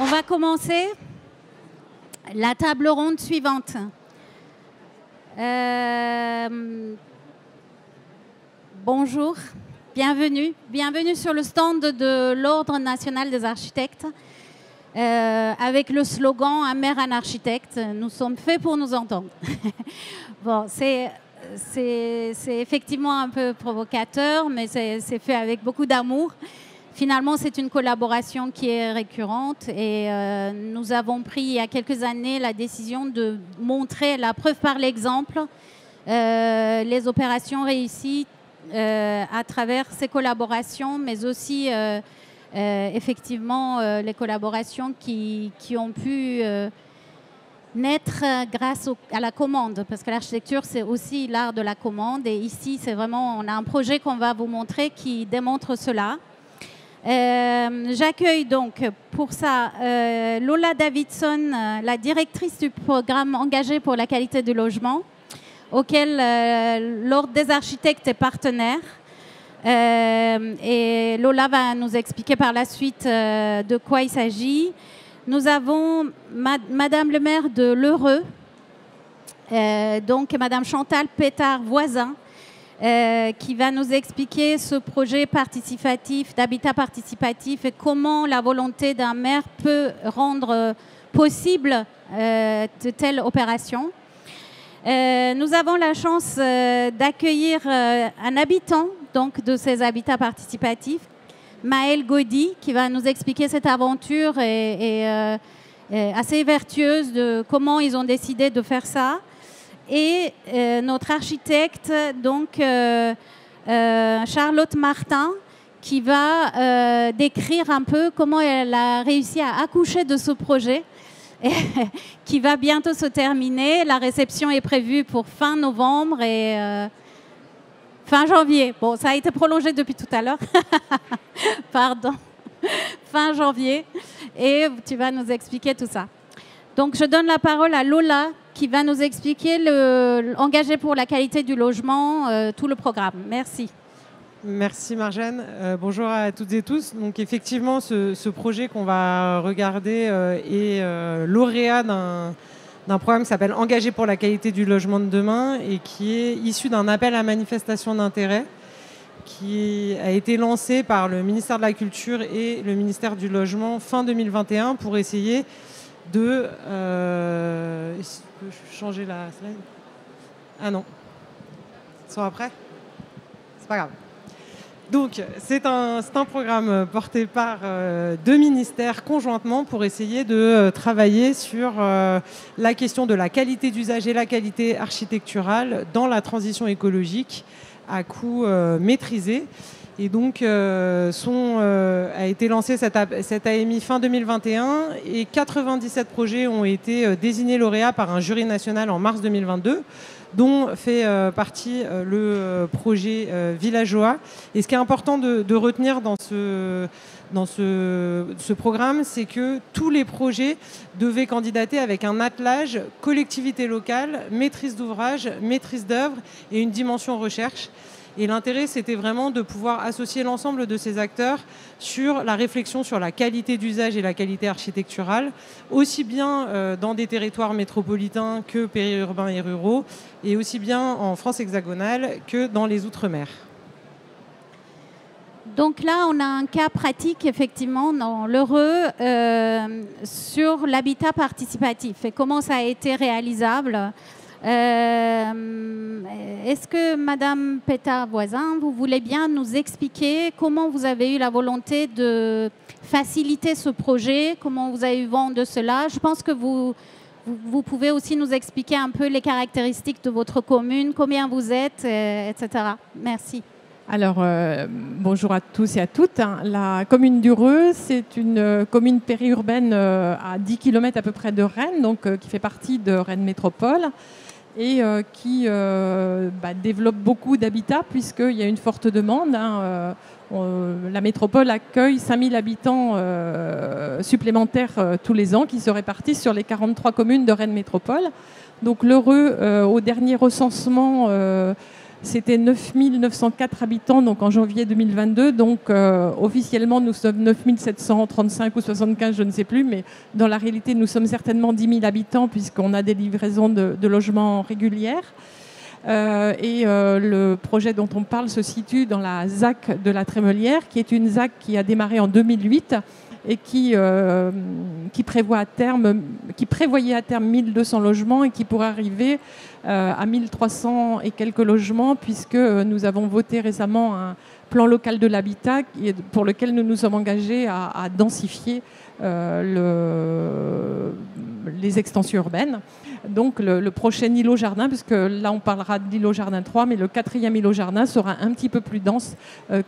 On va commencer la table ronde suivante. Bonjour, bienvenue. Bienvenue sur le stand de l'Ordre national des architectes avec le slogan « Un maire, un architecte ». Nous sommes faits pour nous entendre. Bon, c'est effectivement un peu provocateur, mais c'est fait avec beaucoup d'amour. Finalement, c'est une collaboration qui est récurrente et nous avons pris il y a quelques années la décision de montrer la preuve par l'exemple, les opérations réussies à travers ces collaborations, mais aussi effectivement les collaborations qui ont pu naître grâce à la commande, parce que l'architecture, c'est aussi l'art de la commande. Et ici, c'est vraiment, on a un projet qu'on va vous montrer qui démontre cela. J'accueille donc pour ça Lola Davidson, la directrice du programme Engagé pour la qualité du logement, auquel l'Ordre des architectes est partenaire. Et Lola va nous expliquer par la suite de quoi il s'agit. Nous avons Madame le maire de l'Heureux, donc Madame Chantal Pétard-Voisin, qui va nous expliquer ce projet participatif, d'habitat participatif et comment la volonté d'un maire peut rendre possible de telles opérations. Nous avons la chance d'accueillir un habitant donc, de ces habitats participatifs, Maëlle Gaudy, qui va nous expliquer cette aventure et assez vertueuse de comment ils ont décidé de faire ça. Et notre architecte, donc Charlotte Martin, qui va décrire un peu comment elle a réussi à accoucher de ce projet, qui va bientôt se terminer. La réception est prévue pour fin novembre et fin janvier. Bon, ça a été prolongé depuis tout à l'heure. Pardon. Fin janvier. Et tu vas nous expliquer tout ça. Donc, je donne la parole à Lola, qui va nous expliquer Engagé pour la qualité du logement, tout le programme. Merci. Merci Marjane. Bonjour à toutes et tous. Donc effectivement, ce projet qu'on va regarder est lauréat d'un programme qui s'appelle Engagé pour la qualité du logement de demain et qui est issu d'un appel à manifestation d'intérêt qui a été lancé par le ministère de la Culture et le ministère du Logement fin 2021 pour essayer de... Est-ce que je peux changer la slide? Ah non. Ils sont après? C'est pas grave. Donc, c'est un programme porté par deux ministères conjointement pour essayer de travailler sur la question de la qualité d'usage et la qualité architecturale dans la transition écologique à coût maîtrisé. Et donc, a été lancé cette AMI fin 2021 et 97 projets ont été désignés lauréats par un jury national en mars 2022, dont fait partie le projet Villageois. Et ce qui est important de retenir dans ce programme, c'est que tous les projets devaient candidater avec un attelage collectivité locale, maîtrise d'ouvrage, maîtrise d'œuvre et une dimension recherche. Et l'intérêt, c'était vraiment de pouvoir associer l'ensemble de ces acteurs sur la réflexion sur la qualité d'usage et la qualité architecturale, aussi bien dans des territoires métropolitains que périurbains et ruraux, et aussi bien en France hexagonale que dans les Outre-mer. Donc là, on a un cas pratique, effectivement, dans l'Heureux, sur l'habitat participatif et comment ça a été réalisable. Est-ce que Madame Pétard-Voisin, vous voulez bien nous expliquer comment vous avez eu la volonté de faciliter ce projet, comment vous avez eu vent de cela? Je pense que vous pouvez aussi nous expliquer un peu les caractéristiques de votre commune, combien vous êtes, etc. Merci. Alors, bonjour à tous et à toutes. La commune d'Heureux, c'est une commune périurbaine à 10 km à peu près de Rennes, donc qui fait partie de Rennes Métropole et qui développe beaucoup d'habitats puisqu'il y a une forte demande. La métropole accueille 5000 habitants supplémentaires tous les ans qui se répartissent sur les 43 communes de Rennes Métropole. Donc l'Heureux, au dernier recensement, c'était 9 904 habitants donc en janvier 2022. Donc officiellement, nous sommes 9 735 ou 75, je ne sais plus, mais dans la réalité, nous sommes certainement 10 000 habitants puisqu'on a des livraisons de logements régulières. Le projet dont on parle se situe dans la ZAC de la Trémelière, qui est une ZAC qui a démarré en 2008 et qui prévoyait à terme 1200 logements et qui pourrait arriver à 1300 et quelques logements, puisque nous avons voté récemment un plan local de l'habitat pour lequel nous nous sommes engagés à densifier les extensions urbaines. Donc le prochain îlot jardin, puisque là on parlera de l'îlot jardin 3, mais le 4e îlot jardin sera un petit peu plus dense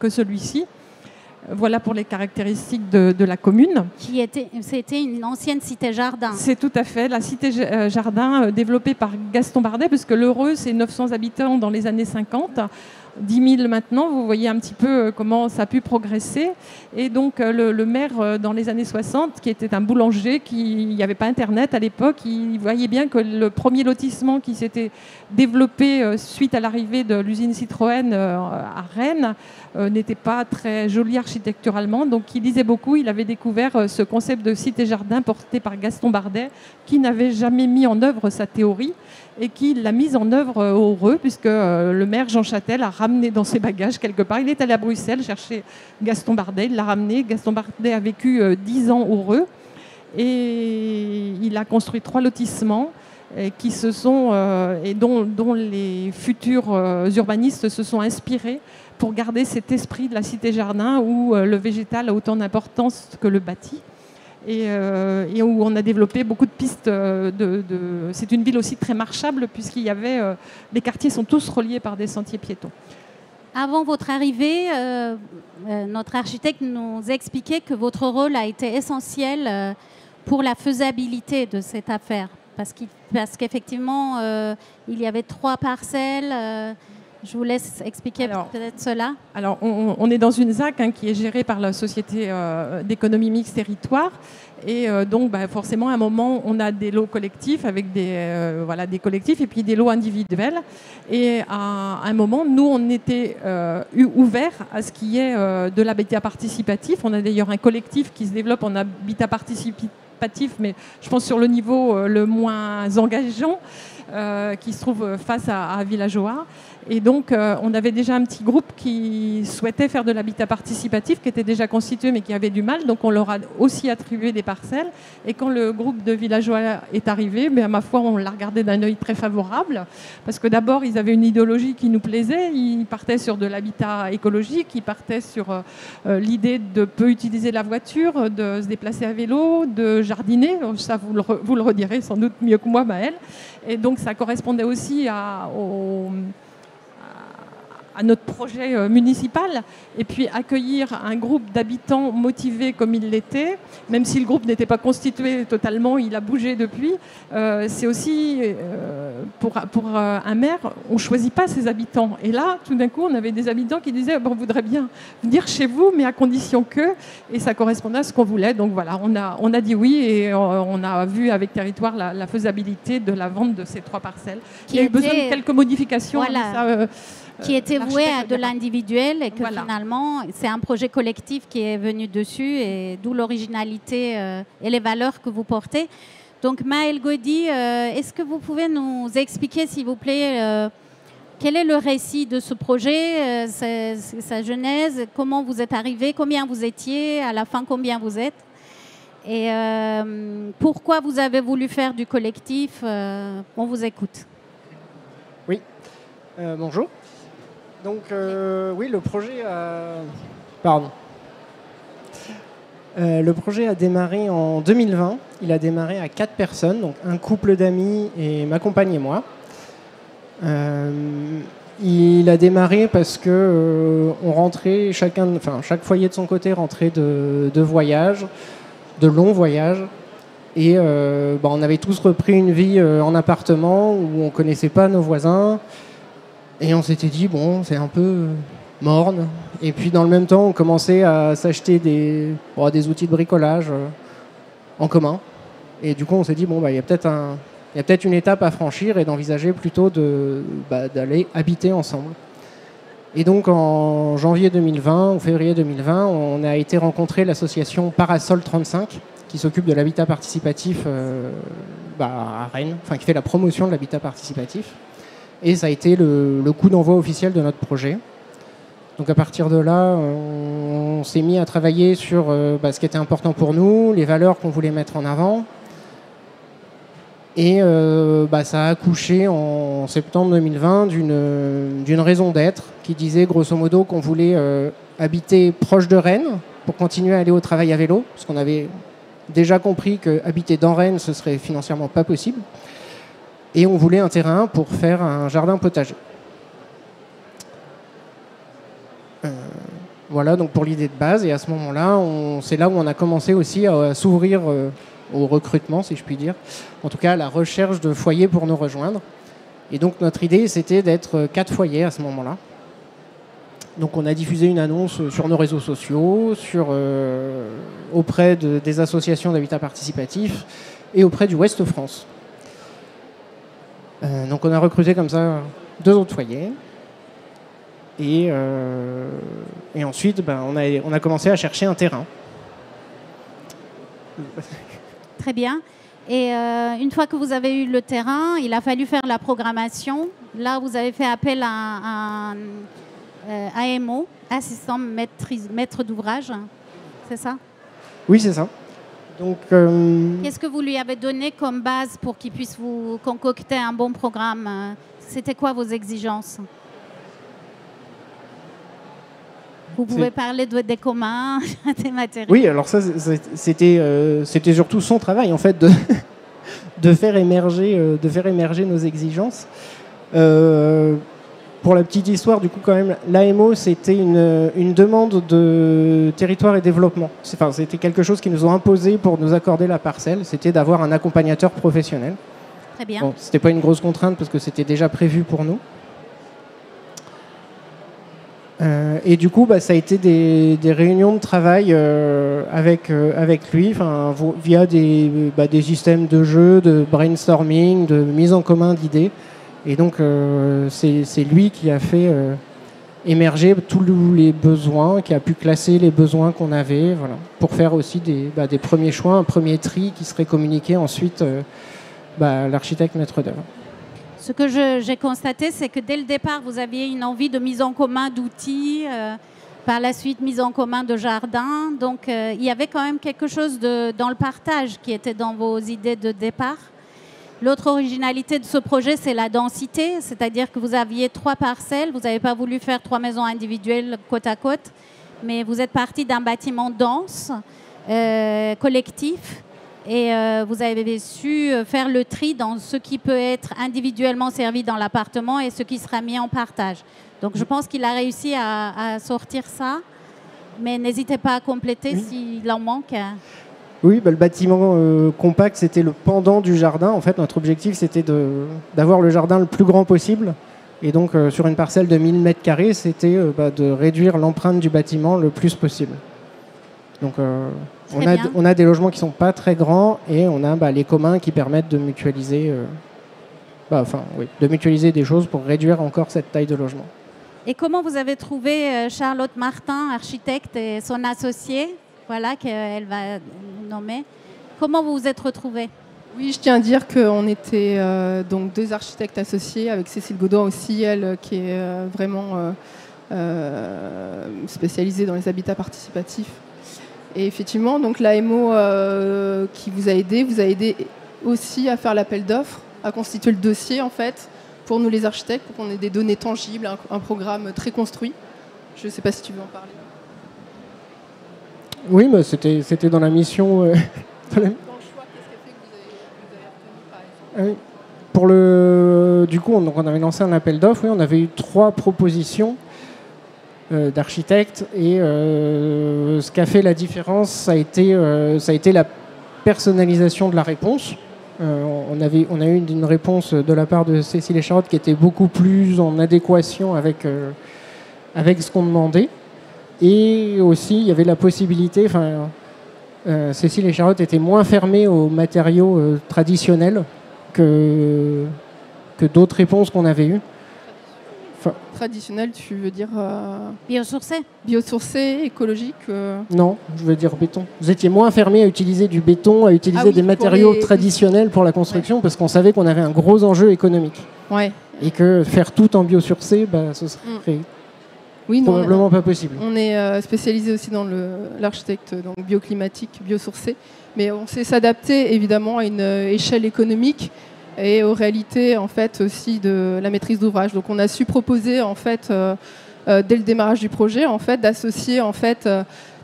que celui-ci. Voilà pour les caractéristiques de la commune. C'était une ancienne cité jardin. C'est tout à fait la cité jardin développée par Gaston Bardet, parce que l'Heureux, c'est 900 habitants dans les années 50. 10 000 maintenant, vous voyez un petit peu comment ça a pu progresser. Et donc le maire, dans les années 60, qui était un boulanger, il n'y avait pas Internet à l'époque, il voyait bien que le premier lotissement qui s'était développé suite à l'arrivée de l'usine Citroën à Rennes n'était pas très joli architecturalement. Donc il lisait beaucoup, il avait découvert ce concept de cité-jardin porté par Gaston Bardet, qui n'avait jamais mis en œuvre sa théorie et qui l'a mise en œuvre au Heureux, puisque le maire Jean Châtel a ramené dans ses bagages quelque part. Il est allé à Bruxelles chercher Gaston Bardet, il l'a ramené. Gaston Bardet a vécu 10 ans au Heureux et il a construit 3 lotissements qui dont les futurs urbanistes se sont inspirés pour garder cet esprit de la cité-jardin où le végétal a autant d'importance que le bâti. Et où on a développé beaucoup de pistes. C'est une ville aussi très marchable puisqu'il y avait les quartiers sont tous reliés par des sentiers piétons. Avant votre arrivée, notre architecte nous expliquait que votre rôle a été essentiel pour la faisabilité de cette affaire, parce qu'effectivement il y avait 3 parcelles. Je vous laisse expliquer peut-être cela. Alors, on est dans une ZAC qui est gérée par la Société d'économie mixte territoire. Et donc, forcément, à un moment, on a des lots collectifs avec des collectifs et puis des lots individuels. Et à un moment, nous, on était ouverts à ce qui est de l'habitat participatif. On a d'ailleurs un collectif qui se développe en habitat participatif, mais je pense sur le niveau le moins engageant, qui se trouve face à Villajoa. Et donc, on avait déjà un petit groupe qui souhaitait faire de l'habitat participatif, qui était déjà constitué, mais qui avait du mal. Donc, on leur a aussi attribué des parcelles. Et quand le groupe de Villajoa est arrivé, à ma foi, on l'a regardé d'un œil très favorable. Parce que d'abord, ils avaient une idéologie qui nous plaisait. Ils partaient sur de l'habitat écologique. Ils partaient sur l'idée de peu utiliser la voiture, de se déplacer à vélo, de jardiner. Ça, vous le redirez sans doute mieux que moi, Maëlle. Et donc, ça correspondait aussi à notre projet municipal, et puis accueillir un groupe d'habitants motivés comme il l'était, même si le groupe n'était pas constitué totalement, il a bougé depuis. C'est aussi, pour un maire, on ne choisit pas ses habitants. Et là, tout d'un coup, on avait des habitants qui disaient on voudrait bien venir chez vous, mais à condition que, et ça correspondait à ce qu'on voulait. Donc voilà, on a dit oui, et on a vu avec Territoire la faisabilité de la vente de ces 3 parcelles. Il y a eu besoin de quelques modifications. Voilà. Qui était voué à de l'individuel et que finalement, c'est un projet collectif qui est venu dessus, et d'où l'originalité et les valeurs que vous portez. Donc Maëlle Gaudy, est-ce que vous pouvez nous expliquer, s'il vous plaît, quel est le récit de ce projet, sa genèse, comment vous êtes arrivé, combien vous étiez, à la fin combien vous êtes, et pourquoi vous avez voulu faire du collectif? On vous écoute. Oui, bonjour. Donc oui, le projet a démarré en 2020. Il a démarré à 4 personnes, donc un couple d'amis et ma compagne et moi. Il a démarré parce que on rentrait chaque foyer de son côté rentrait de voyages, de longs voyages. Et on avait tous repris une vie en appartement où on ne connaissait pas nos voisins. Et on s'était dit, bon, c'est un peu morne. Et puis, dans le même temps, on commençait à s'acheter des outils de bricolage en commun. Et du coup, on s'est dit, bon, il y a peut-être Il y a peut-être une étape à franchir et d'envisager plutôt d'aller habiter ensemble. Et donc en janvier 2020 ou février 2020, on a été rencontrer l'association Parasol 35 qui s'occupe de l'habitat participatif à Rennes, enfin qui fait la promotion de l'habitat participatif. Et ça a été le coup d'envoi officiel de notre projet. Donc à partir de là, on s'est mis à travailler sur ce qui était important pour nous, les valeurs qu'on voulait mettre en avant. Et ça a accouché en septembre 2020 d'une raison d'être qui disait grosso modo qu'on voulait habiter proche de Rennes pour continuer à aller au travail à vélo, parce qu'on avait déjà compris qu'habiter dans Rennes, ce serait financièrement pas possible. Et on voulait un terrain pour faire un jardin potager. Voilà donc pour l'idée de base. Et à ce moment-là, c'est là où on a commencé aussi à s'ouvrir au recrutement, si je puis dire. En tout cas, à la recherche de foyers pour nous rejoindre. Et donc notre idée, c'était d'être 4 foyers à ce moment-là. Donc on a diffusé une annonce sur nos réseaux sociaux, auprès des associations d'habitat participatif et auprès du Ouest France. Donc on a recruté comme ça 2 autres foyers. Et ensuite, on a commencé à chercher un terrain. Très bien. Et une fois que vous avez eu le terrain, il a fallu faire la programmation. Là, vous avez fait appel à un AMO, assistant maître d'ouvrage. C'est ça? Oui, c'est ça. Donc, qu'est-ce que vous lui avez donné comme base pour qu'il puisse vous concocter un bon programme? C'était quoi vos exigences? Vous pouvez parler des communs, des matériaux. Oui, alors ça, c'était surtout son travail, en fait, de faire émerger nos exigences. Pour la petite histoire, du coup, quand même, l'AMO, c'était une demande de territoire et développement. C'était quelque chose qu'ils nous ont imposé pour nous accorder la parcelle. C'était d'avoir un accompagnateur professionnel. Très bien. Bon, c'était pas une grosse contrainte parce que c'était déjà prévu pour nous. Et du coup, ça a été des réunions de travail avec lui, via des systèmes de jeu, de brainstorming, de mise en commun d'idées. Et donc, c'est lui qui a fait émerger tous les besoins, qui a pu classer les besoins qu'on avait, voilà, pour faire aussi des premiers choix, un premier tri qui serait communiqué ensuite à l'architecte maître d'œuvre. Ce que j'ai constaté, c'est que dès le départ, vous aviez une envie de mise en commun d'outils, par la suite mise en commun de jardins. Donc il y avait quand même quelque chose dans le partage qui était dans vos idées de départ. L'autre originalité de ce projet, c'est la densité, c'est-à-dire que vous aviez 3 parcelles, vous n'avez pas voulu faire 3 maisons individuelles côte à côte, mais vous êtes parti d'un bâtiment dense, collectif. Et vous avez su faire le tri dans ce qui peut être individuellement servi dans l'appartement et ce qui sera mis en partage. Donc je pense qu'il a réussi à sortir ça, mais n'hésitez pas à compléter s'il en manque. Oui, le bâtiment compact, c'était le pendant du jardin. En fait, notre objectif, c'était d'avoir le jardin le plus grand possible. Et donc, sur une parcelle de 1000 m², c'était de réduire l'empreinte du bâtiment le plus possible. Donc, on a des logements qui ne sont pas très grands et on a les communs qui permettent de mutualiser, de mutualiser des choses pour réduire encore cette taille de logement. Et comment vous avez trouvé Charlotte Martin, architecte, et son associée, voilà, qu'elle va nommer? Comment vous vous êtes retrouvés? Oui, je tiens à dire qu'on était donc 2 architectes associés, avec Cécile Gaudin aussi, elle, qui est vraiment spécialisée dans les habitats participatifs. Et effectivement, donc l'AMO qui vous a aidé aussi à faire l'appel d'offres, à constituer le dossier en fait pour nous les architectes, pour qu'on ait des données tangibles, un programme très construit. Je ne sais pas si tu veux en parler. Oui, mais c'était dans la mission. Dans le choix, qu'est-ce qui a fait que vous avez retenu par exemple? Du coup, on avait lancé un appel d'offres. Oui, on avait eu 3 propositions d'architectes et ce qui a fait la différence, ça a été la personnalisation de la réponse. On a eu une réponse de la part de Cécile Echarotte qui était beaucoup plus en adéquation avec ce qu'on demandait. Et aussi, il y avait la possibilité, Cécile Echarotte était moins fermée aux matériaux traditionnels que d'autres réponses qu'on avait eues. Traditionnel, tu veux dire Biosourcé. biosourcé, écologique Non, je veux dire béton. Vous étiez moins fermé à utiliser du béton, à utiliser des matériaux traditionnels pour la construction, parce qu'on savait qu'on avait un gros enjeu économique. Ouais. Et que faire tout en biosourcé, ce serait probablement pas possible. On est spécialisé aussi dans l'architecte donc bioclimatique, biosourcé, mais on sait s'adapter évidemment à une échelle économique et aux réalités en fait aussi de la maîtrise d'ouvrage. Donc on a su proposer en fait dès le démarrage du projet en fait d'associer en fait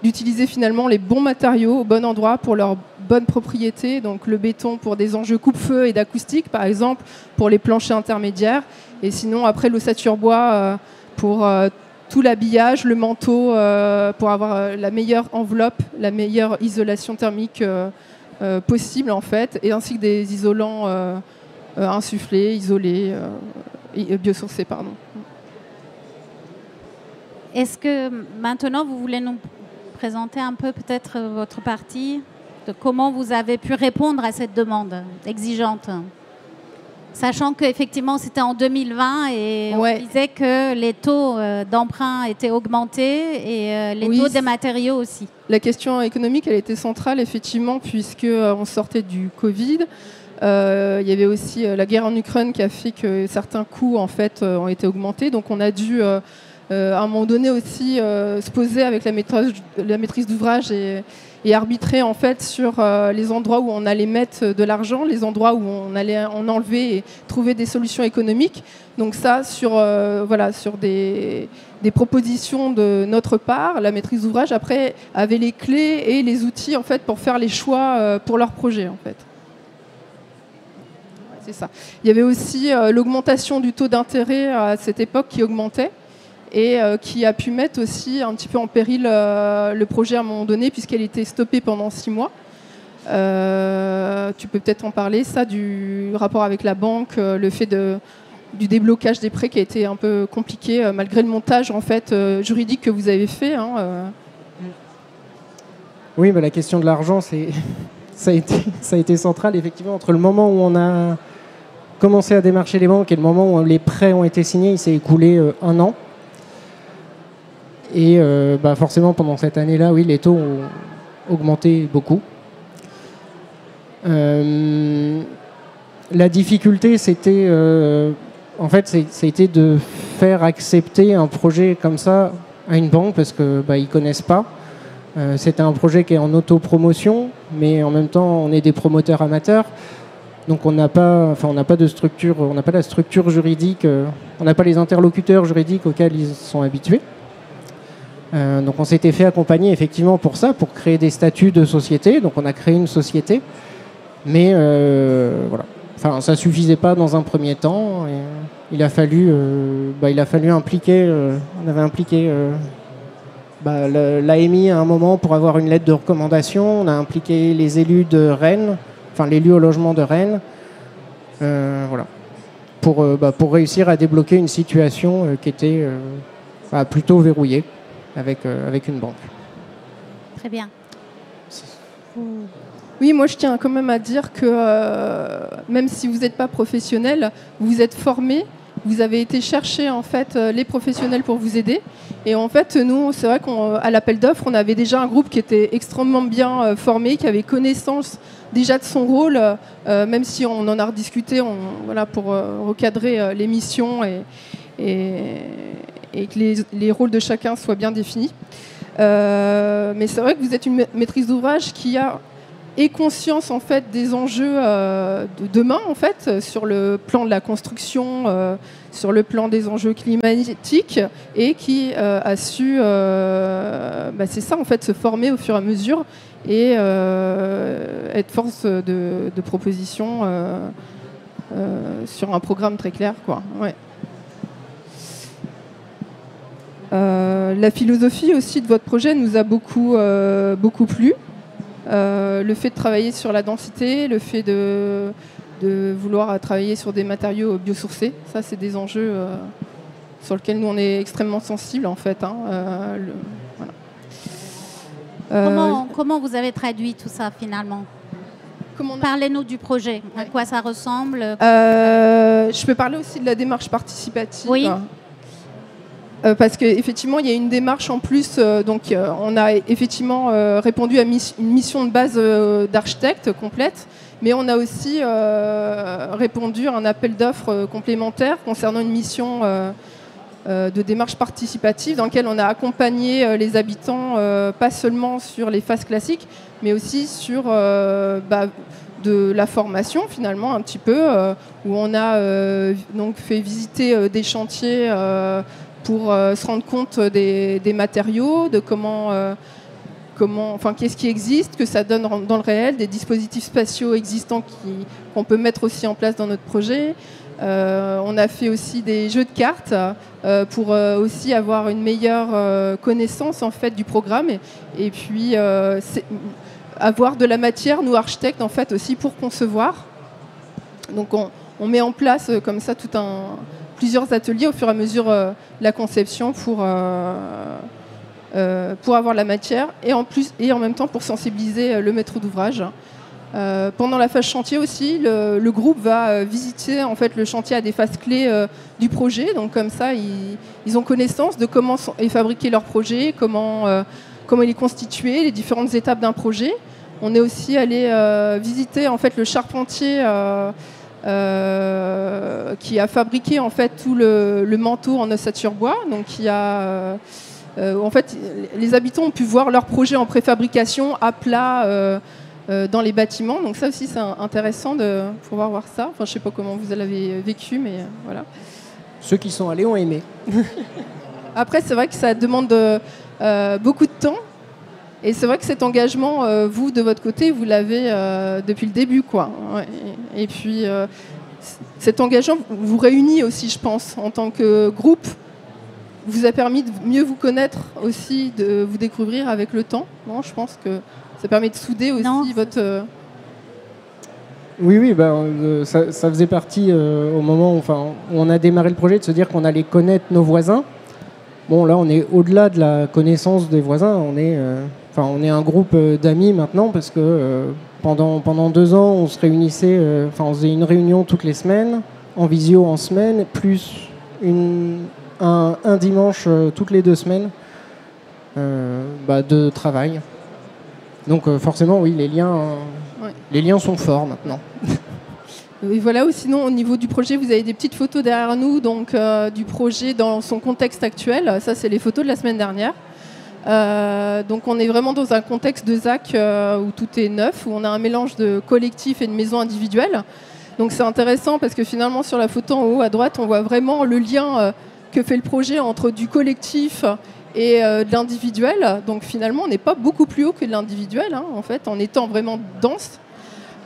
d'utiliser finalement les bons matériaux au bon endroit pour leurs bonnes propriétés. Donc le béton pour des enjeux coupe-feu et d'acoustique par exemple pour les planchers intermédiaires, et sinon après l'ossature bois pour tout l'habillage, le manteau pour avoir la meilleure enveloppe, la meilleure isolation thermique possible en fait, et ainsi que des isolants insufflés, isolés, biosourcés, pardon. Est-ce que maintenant vous voulez nous présenter un peu peut-être votre partie de comment vous avez pu répondre à cette demande exigeante, sachant qu'effectivement c'était en 2020 et on disait que les taux d'emprunt étaient augmentés et les taux des matériaux aussi. La question économique elle était centrale effectivement puisque on sortait du Covid. Il y avait aussi la guerre en Ukraine qui a fait que certains coûts en fait ont été augmentés. Donc on a dû à un moment donné aussi se poser avec la maîtrise d'ouvrage et arbitrer en fait sur les endroits où on allait mettre de l'argent, les endroits où on allait en enlever et trouver des solutions économiques. Donc ça sur des propositions de notre part, la maîtrise d'ouvrage après avait les clés et les outils en fait pour faire les choix pour leur projet en fait. C'est ça. Il y avait aussi l'augmentation du taux d'intérêt à cette époque qui augmentait et qui a pu mettre aussi un petit peu en péril le projet à un moment donné puisqu'elle était stoppée pendant 6 mois. Tu peux peut-être en parler, ça, du rapport avec la banque, le fait du déblocage des prêts qui a été un peu compliqué malgré le montage en fait, juridique que vous avez fait. Oui, la question de l'argent, ça a été central effectivement entre le moment où on a commencé à démarcher les banques et le moment où les prêts ont été signés. Il s'est écoulé 1 an. Et forcément, pendant cette année-là, oui, les taux ont augmenté beaucoup. La difficulté, c'était c'était de faire accepter un projet comme ça à une banque parce qu'ils ne connaissent pas. C'était un projet qui est en autopromotion, mais en même temps, on est des promoteurs amateurs. Donc on n'a pas de structure, on n'a pas la structure juridique, on n'a pas les interlocuteurs juridiques auxquels ils sont habitués. Donc on s'était fait accompagner effectivement pour ça, pour créer des statuts de société. Donc on a créé une société, mais ça suffisait pas dans un premier temps. Et il a fallu impliquer, on avait impliqué l'AMI à un moment pour avoir une lettre de recommandation. On a impliqué les élus de Rennes, l'élu au logement de Rennes, pour réussir à débloquer une situation qui était plutôt verrouillée avec une banque. Très bien. Oui, moi je tiens quand même à dire que même si vous n'êtes pas professionnel, vous êtes formé, vous avez été chercher en fait les professionnels pour vous aider. Et en fait, nous, c'est vrai qu'à l'appel d'offres, on avait déjà un groupe qui était extrêmement bien formé, qui avait connaissance déjà de son rôle, même si on en a rediscuté pour recadrer les missions et que les rôles de chacun soient bien définis. Mais c'est vrai que vous êtes une maîtrise d'ouvrage qui a conscience en fait des enjeux de demain en fait sur le plan de la construction, sur le plan des enjeux climatiques et qui a su c'est ça en fait, se former au fur et à mesure et être force de proposition sur un programme très clair quoi. Ouais. La philosophie aussi de votre projet nous a beaucoup plu. Le fait de travailler sur la densité, le fait de vouloir travailler sur des matériaux biosourcés, ça c'est des enjeux sur lesquels nous on est extrêmement sensibles en fait. Comment vous avez traduit tout ça finalement? Parlez-nous du projet, à quoi ça ressemble. Je peux parler aussi de la démarche participative. Oui. Parce qu'effectivement, il y a une démarche en plus. On a effectivement répondu à une mission de base d'architecte complète, mais on a aussi répondu à un appel d'offres complémentaire concernant une mission de démarche participative dans laquelle on a accompagné les habitants, pas seulement sur les phases classiques, mais aussi sur de la formation finalement un petit peu, où on a donc fait visiter des chantiers pour se rendre compte des matériaux, de qu'est-ce qui existe, que ça donne dans le réel, des dispositifs spatiaux existants qu'on peut mettre aussi en place dans notre projet. On a fait aussi des jeux de cartes pour aussi avoir une meilleure connaissance en fait du programme et puis avoir de la matière, nous architectes en fait aussi pour concevoir. Donc on met en place comme ça plusieurs ateliers au fur et à mesure de la conception pour avoir la matière et en même temps pour sensibiliser le maître d'ouvrage. Pendant la phase chantier aussi, le groupe va visiter en fait le chantier à des phases clés du projet. Donc comme ça, ils ont connaissance de comment est fabriqué leur projet, comment il est constitué, les différentes étapes d'un projet. On est aussi allé visiter en fait le charpentier qui a fabriqué en fait tout le manteau en ossature bois. Donc en fait, les habitants ont pu voir leur projet en préfabrication à plat dans les bâtiments. Donc ça aussi, c'est intéressant de pouvoir voir ça. Enfin, je ne sais pas comment vous l'avez vécu, mais voilà. Ceux qui sont allés ont aimé. Après, c'est vrai que ça demande beaucoup de temps. Et c'est vrai que cet engagement, vous, de votre côté, vous l'avez depuis le début, quoi. Ouais. Et puis, cet engagement vous réunit aussi, je pense, en tant que groupe. Vous a permis de mieux vous connaître aussi, de vous découvrir avec le temps. Non, je pense que ça permet de souder aussi votre... Oui, ça faisait partie au moment où on a démarré le projet de se dire qu'on allait connaître nos voisins. Bon, là, on est au-delà de la connaissance des voisins. On est un groupe d'amis maintenant parce que pendant 2 ans, on se réunissait, on faisait une réunion toutes les semaines, en visio en semaine, plus un dimanche toutes les 2 semaines de travail. Donc forcément, oui, les liens sont forts maintenant. Et voilà, ou sinon au niveau du projet, vous avez des petites photos derrière nous, donc du projet dans son contexte actuel. Ça, c'est les photos de la semaine dernière. Donc on est vraiment dans un contexte de ZAC où tout est neuf, où on a un mélange de collectif et de maisons individuelles. Donc c'est intéressant parce que finalement sur la photo en haut à droite, on voit vraiment le lien que fait le projet entre du collectif et de l'individuel. Donc finalement, on n'est pas beaucoup plus haut que de l'individuel, hein, en fait, en étant vraiment dense.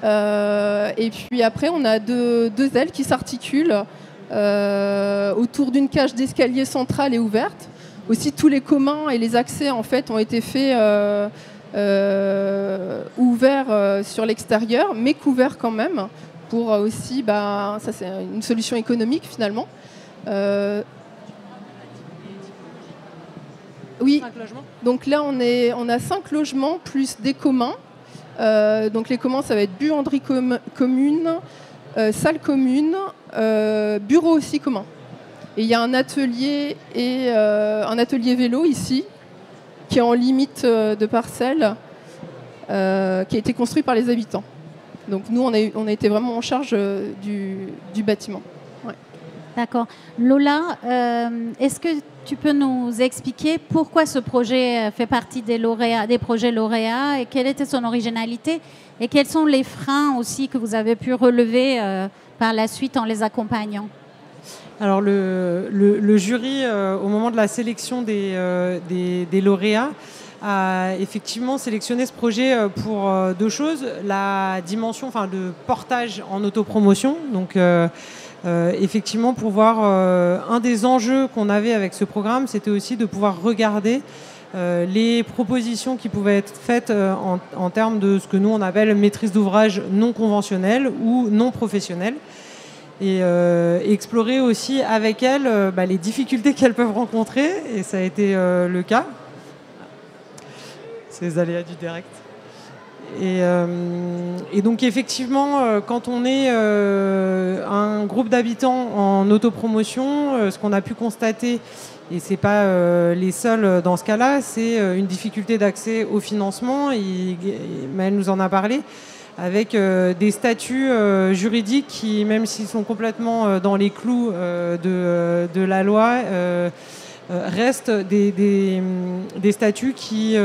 Et puis après, on a deux ailes qui s'articulent autour d'une cage d'escalier centrale et ouverte. Aussi, tous les communs et les accès en fait ont été faits ouverts sur l'extérieur, mais couverts quand même, pour aussi, ça c'est une solution économique finalement. Oui, 5 logements. Donc là on a 5 logements plus des communs. Donc les communs, ça va être buanderie commune, salle commune, bureau aussi commun. Et il y a un atelier vélo ici, qui est en limite de parcelle, qui a été construit par les habitants. Donc nous, on a été vraiment en charge du bâtiment. Ouais. D'accord. Lola, est-ce que tu peux nous expliquer pourquoi ce projet fait partie des projets lauréats et quelle était son originalité et quels sont les freins aussi que vous avez pu relever par la suite en les accompagnant? Alors le jury, au moment de la sélection des lauréats, a effectivement sélectionné ce projet pour 2 choses. La dimension, de portage en autopromotion. Donc effectivement, pour voir un des enjeux qu'on avait avec ce programme, c'était aussi de pouvoir regarder les propositions qui pouvaient être faites en termes de ce que nous on appelle maîtrise d'ouvrage non conventionnelle ou non professionnelle. Et explorer aussi avec elles les difficultés qu'elles peuvent rencontrer, et ça a été le cas. C'est les aléas du direct. Et donc effectivement, quand on est un groupe d'habitants en autopromotion, ce qu'on a pu constater, et ce n'est pas les seuls dans ce cas-là, c'est une difficulté d'accès au financement. Maëlle nous en a parlé, avec des statuts juridiques qui, même s'ils sont complètement dans les clous de la loi, restent des statuts qui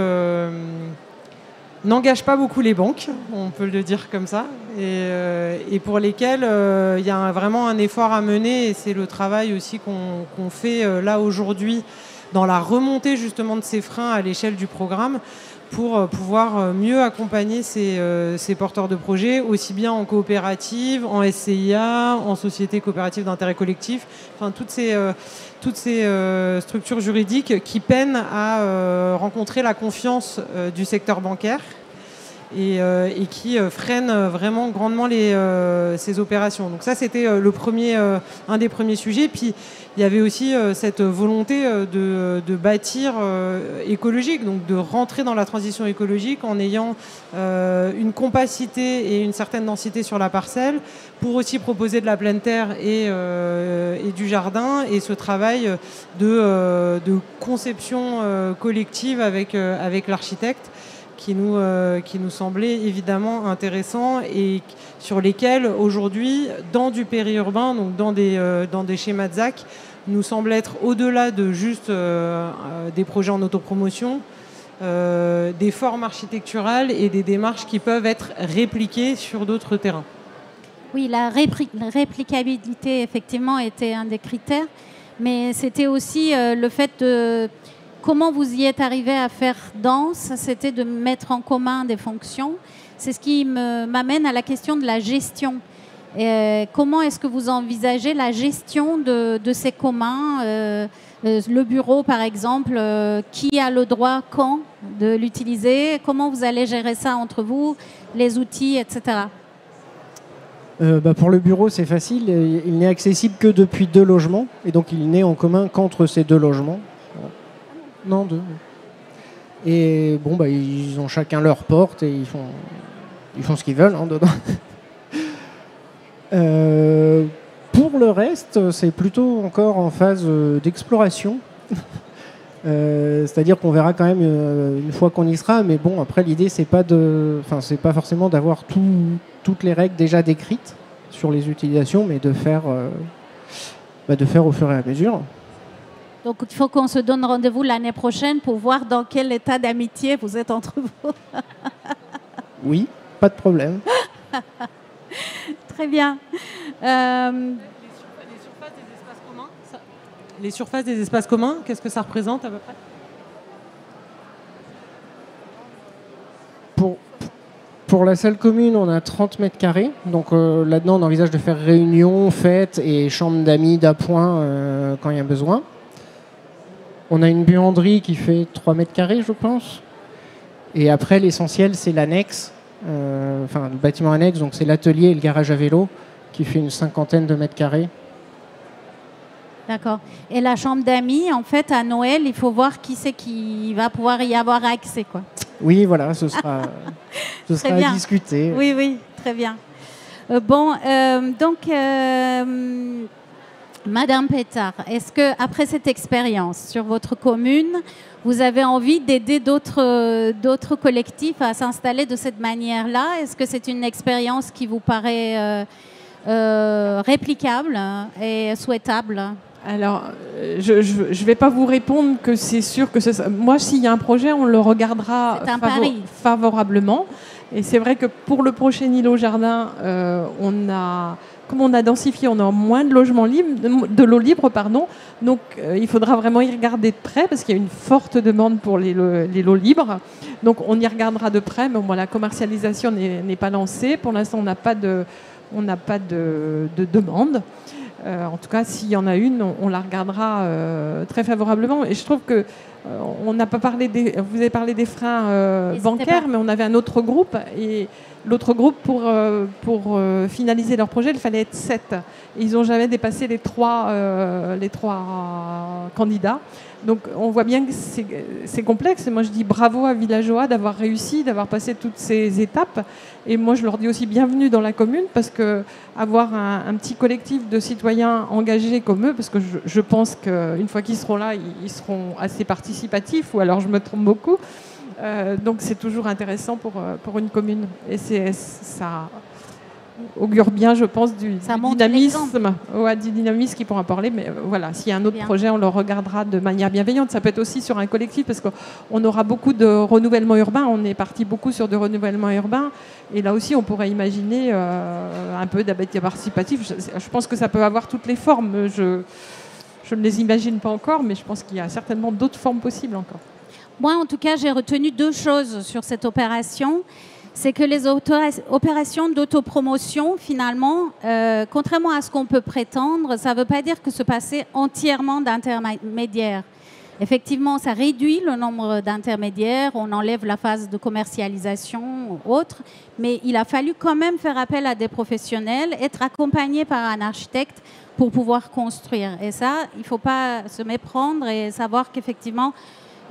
n'engagent pas beaucoup les banques, on peut le dire comme ça, et pour lesquels il y a vraiment un effort à mener, et c'est le travail aussi qu'on fait là aujourd'hui dans la remontée justement de ces freins à l'échelle du programme, pour pouvoir mieux accompagner ces porteurs de projets, aussi bien en coopérative, en SCIA, en société coopérative d'intérêt collectif, enfin toutes ces structures juridiques qui peinent à rencontrer la confiance du secteur bancaire et qui freinent vraiment grandement ces opérations. Donc ça, c'était un des premiers sujets. Puis il y avait aussi cette volonté de bâtir écologique, donc de rentrer dans la transition écologique en ayant une compacité et une certaine densité sur la parcelle, pour aussi proposer de la pleine terre et du jardin, et ce travail de conception collective avec l'architecte qui nous semblait évidemment intéressant, et sur lesquels aujourd'hui, dans du périurbain, donc dans des schémas de ZAC, nous semble être au-delà de juste des projets en autopromotion, des formes architecturales et des démarches qui peuvent être répliquées sur d'autres terrains. Oui, la réplicabilité, effectivement, était un des critères, mais c'était aussi le fait de... Comment vous y êtes arrivé à faire dense, c'était de mettre en commun des fonctions. C'est ce qui m'amène à la question de la gestion. Comment est-ce que vous envisagez la gestion de ces communs, le bureau par exemple, qui a le droit quand de l'utiliser, comment vous allez gérer ça entre vous, les outils, etc. Pour le bureau, c'est facile. Il n'est accessible que depuis 2 logements, et donc il n'est en commun qu'entre ces 2 logements. Non, 2. Et bon, ils ont chacun leur porte et ils font ce qu'ils veulent dedans. Pour le reste, c'est plutôt encore en phase d'exploration. C'est-à-dire qu'on verra quand même une fois qu'on y sera, mais bon, après l'idée c'est pas forcément d'avoir toutes les règles déjà décrites sur les utilisations, mais de faire au fur et à mesure. Donc il faut qu'on se donne rendez-vous l'année prochaine pour voir dans quel état d'amitié vous êtes entre vous. Oui, pas de problème. Très bien. Les surfaces des espaces communs, qu'est-ce que ça représente à peu près ? Pour la salle commune, on a 30 mètres carrés. Donc là-dedans, on envisage de faire réunions, fêtes et chambres d'amis d'appoint quand il y a besoin. On a une buanderie qui fait 3 mètres carrés, je pense. Et après, l'essentiel, c'est l'annexe. Le bâtiment annexe, donc c'est l'atelier et le garage à vélo, qui fait une 50aine de mètres carrés. D'accord. Et la chambre d'amis, en fait, à Noël, il faut voir qui c'est qui va pouvoir y avoir accès, quoi. Oui, voilà, ce sera à discuter. Oui, très bien. Madame Pétard, est-ce que après cette expérience sur votre commune, vous avez envie d'aider d'autres collectifs à s'installer de cette manière-là ? Est-ce que c'est une expérience qui vous paraît réplicable et souhaitable ? Alors, je ne vais pas vous répondre que c'est sûr que moi, s'il y a un projet, on le regardera favorablement. Et c'est vrai que pour le prochain îlot jardin, comme on a densifié, on a moins de logements libres, de l'eau libre, pardon. Donc, il faudra vraiment y regarder de près parce qu'il y a une forte demande pour les lots libres. Donc, on y regardera de près. Mais bon, la commercialisation n'est pas lancée. Pour l'instant, on n'a pas de demande. En tout cas, s'il y en a une, on la regardera très favorablement. Et je trouve que on n'a pas parlé vous avez parlé des freins bancaires, mais on avait un autre groupe et L'autre groupe, pour finaliser leur projet, il fallait être 7. Ils n'ont jamais dépassé les trois candidats. Donc on voit bien que c'est complexe. Et moi je dis bravo à Villajoa d'avoir réussi, d'avoir passé toutes ces étapes. Et moi je leur dis aussi bienvenue dans la commune, parce qu'avoir un petit collectif de citoyens engagés comme eux, parce que je pense qu'une fois qu'ils seront là, ils seront assez participatifs, ou alors je me trompe beaucoup. Donc c'est toujours intéressant pour une commune. Et ça augure bien, je pense, du dynamisme qui pourra parler. Mais voilà, s'il y a un autre projet, on le regardera de manière bienveillante. Ça peut être aussi sur un collectif, parce qu'on aura beaucoup de renouvellement urbain. On est parti beaucoup sur du renouvellement urbain. Et là aussi, on pourrait imaginer un peu d'habitat participatif. Je pense que ça peut avoir toutes les formes. Je ne les imagine pas encore, mais je pense qu'il y a certainement d'autres formes possibles encore. Moi, en tout cas, j'ai retenu 2 choses sur cette opération. C'est que les opérations d'autopromotion, finalement, contrairement à ce qu'on peut prétendre, ça ne veut pas dire que se passer entièrement d'intermédiaires. Effectivement, ça réduit le nombre d'intermédiaires, on enlève la phase de commercialisation ou autre, mais il a fallu quand même faire appel à des professionnels, être accompagné par un architecte pour pouvoir construire. Et ça, il ne faut pas se méprendre et savoir qu'effectivement,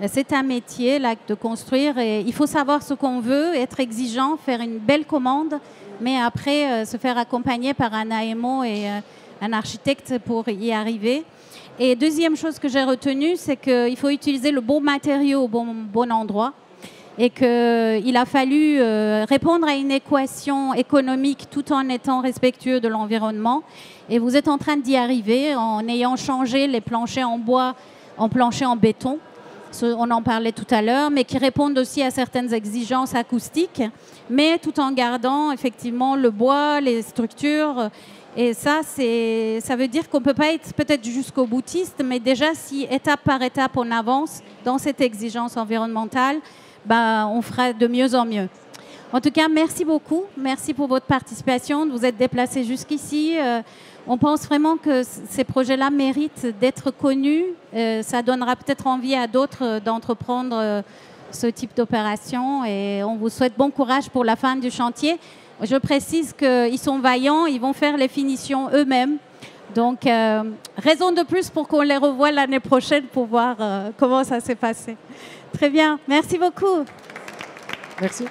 c'est un métier là, de construire, et il faut savoir ce qu'on veut, être exigeant, faire une belle commande, mais après se faire accompagner par un AMO et un architecte pour y arriver. Et deuxième chose que j'ai retenue, c'est qu'il faut utiliser le bon matériau au bon endroit, et qu'il a fallu répondre à une équation économique tout en étant respectueux de l'environnement. Et vous êtes en train d'y arriver en ayant changé les planchers en bois en planchers en béton. On en parlait tout à l'heure, mais qui répondent aussi à certaines exigences acoustiques, mais tout en gardant effectivement le bois, les structures. Et ça veut dire qu'on ne peut pas être peut-être jusqu'au boutiste, mais déjà si étape par étape on avance dans cette exigence environnementale, on fera de mieux en mieux. En tout cas, merci beaucoup. Merci pour votre participation, de vous être déplacés jusqu'ici. On pense vraiment que ces projets-là méritent d'être connus. Ça donnera peut-être envie à d'autres d'entreprendre ce type d'opération. Et on vous souhaite bon courage pour la fin du chantier. Je précise qu'ils sont vaillants, ils vont faire les finitions eux-mêmes. Donc, raison de plus pour qu'on les revoie l'année prochaine pour voir comment ça s'est passé. Très bien, merci beaucoup. Merci.